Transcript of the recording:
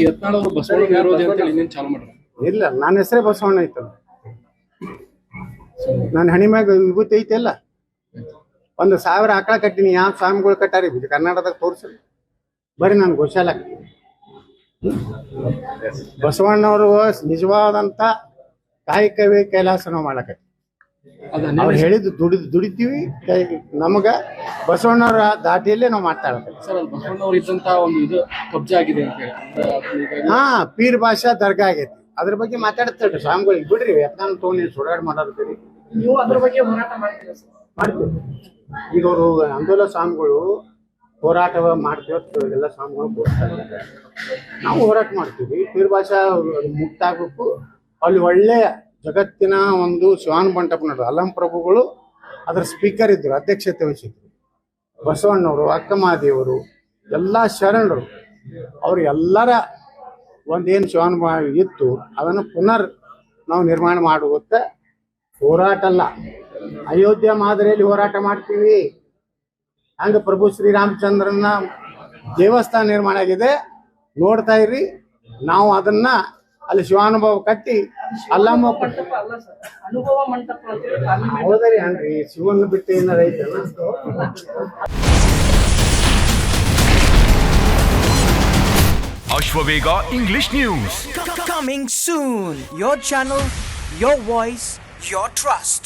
ಯತ್ನಾಳ್ ಅವರು ಬಸವಣ್ಣ ವಿರೋಧಿ ಅಂತ ಹೇಳಿ ಚಾಲು ಮಾಡ್ರಿ. ಇಲ್ಲ, ನನ್ನ ಹೆಸರೇ ಬಸವಣ್ಣ ಐತಲ್ಲ, ನನ್ನ ಹಣಿ ಮ್ಯಾಗ ವಿಭೂತಿ ಐತೆಲ್ಲ. 1,000 ಆಕಳ ಕಟ್ಟಿನಿ. ಯಾವ ಸ್ವಾಮಿಗಳು ಕಟ್ಟಾರಿ ಕರ್ನಾಟಕದಾಗ ತೋರಿಸ್ರಿ, ಬರೀ ನಾನು ಗೋಶಾಲ. ಬಸವಣ್ಣವರು ನಿಜವಾದಂತ ಕಾಯಕವೇ ಕೈಲಾಸ ನಾವು ಮಾಡಕತ್ತಿ. ಅವ್ರು ಹೇಳಿದ್ದು ದುಡಿತೀವಿ. ನಮಗ ಬಸವಣ್ಣವ್ರ ದಾಟಿಯಲ್ಲೇ ನಾವು ಮಾತಾಡ್ತೀವಿ. ಸರ್, ಅದು ಬಸವಣ್ಣವ್ರು ಇದ್ದಂತ ಒಂದು ಇದು ಕಬ್ಜಾ ಆಗಿದೆ ಅಂತ ಹೇಳಿ. ಹಾ, ಪೀರ್ ಭಾಷಾ ದರ್ಗಾ ಆಗೈತಿ. ಅದ್ರ ಬಗ್ಗೆ ಮಾತಾಡ್ತಾರೆ ಸ್ವಾಮಿಗಳಿಗೆ. ಬಿಡ್ರಿ, ಯತ್ನಾಳ್ ತಗೊಂಡು ಸುಡಾಡ್ ಮಾಡೋದ್ರಿ. ನೀವು ಅದ್ರ ಬಗ್ಗೆ ಹೋರಾಟ ಮಾಡ್ತೀರಾ? ಮಾಡ್ತೀವಿ. ಈಗ ಅವರು ಆಂದೋಲನ ಸ್ವಾಮಿಗಳು ಹೋರಾಟ ಮಾಡ್ತೀವಿ, ಎಲ್ಲ ಸ್ವಾಮಿಗಳು ಬೋರ್ತಾರೆ. ನಾವು ಹೋರಾಟ ಮಾಡ್ತೀವಿ. ಪೀರ್ ಭಾಷಾ ಮುಕ್ತಾಗಬೇಕು. ಅಲ್ಲಿ ಒಳ್ಳೆಯ ಜಗತ್ತಿನ ಒಂದು ಶಿವಾನ್ ಮಂಟಪ ನೋಡ್ರಿ, ಅಲ್ಲಂ ಪ್ರಭುಗಳು ಅದ್ರ ಸ್ಪೀಕರ್ ಇದ್ರು, ಅಧ್ಯಕ್ಷತೆ ವಹಿಸಿದ್ರು. ಬಸವಣ್ಣವರು, ಅಕ್ಕಮಹಾದೇವರು, ಎಲ್ಲ ಶರಣರು, ಅವ್ರು ಎಲ್ಲರ ಒಂದೇನು ಶಿವಾನ್ ಇತ್ತು ಅದನ್ನು ಪುನರ್ ನಾವು ನಿರ್ಮಾಣ ಮಾಡುವಂತ ಹೋರಾಟ ಅಲ್ಲ. ಅಯೋಧ್ಯ ಮಾದರಿಯಲ್ಲಿ ಹೋರಾಟ ಮಾಡ್ತೀವಿ. ಹಂಗ ಪ್ರಭು ಶ್ರೀರಾಮಚಂದ್ರನ ದೇವಸ್ಥಾನ ನಿರ್ಮಾಣ ಆಗಿದೆ, ನೋಡ್ತಾ ಇರ್ರಿ. ನಾವು ಅದನ್ನ ಅಲ್ಲಿ ಶಿವಾನುಭವ ಕಟ್ಟಿ ಅಲ್ಲಮ್ಮ ಹೌದ್ರಿ ಅನ್ರಿ, ಶಿವನ್ ಬಿಟ್ಟು ಏನಾರ ಐತಲ್ಲ. Ashwavega English News. Coming soon. Your channel, your voice, your trust.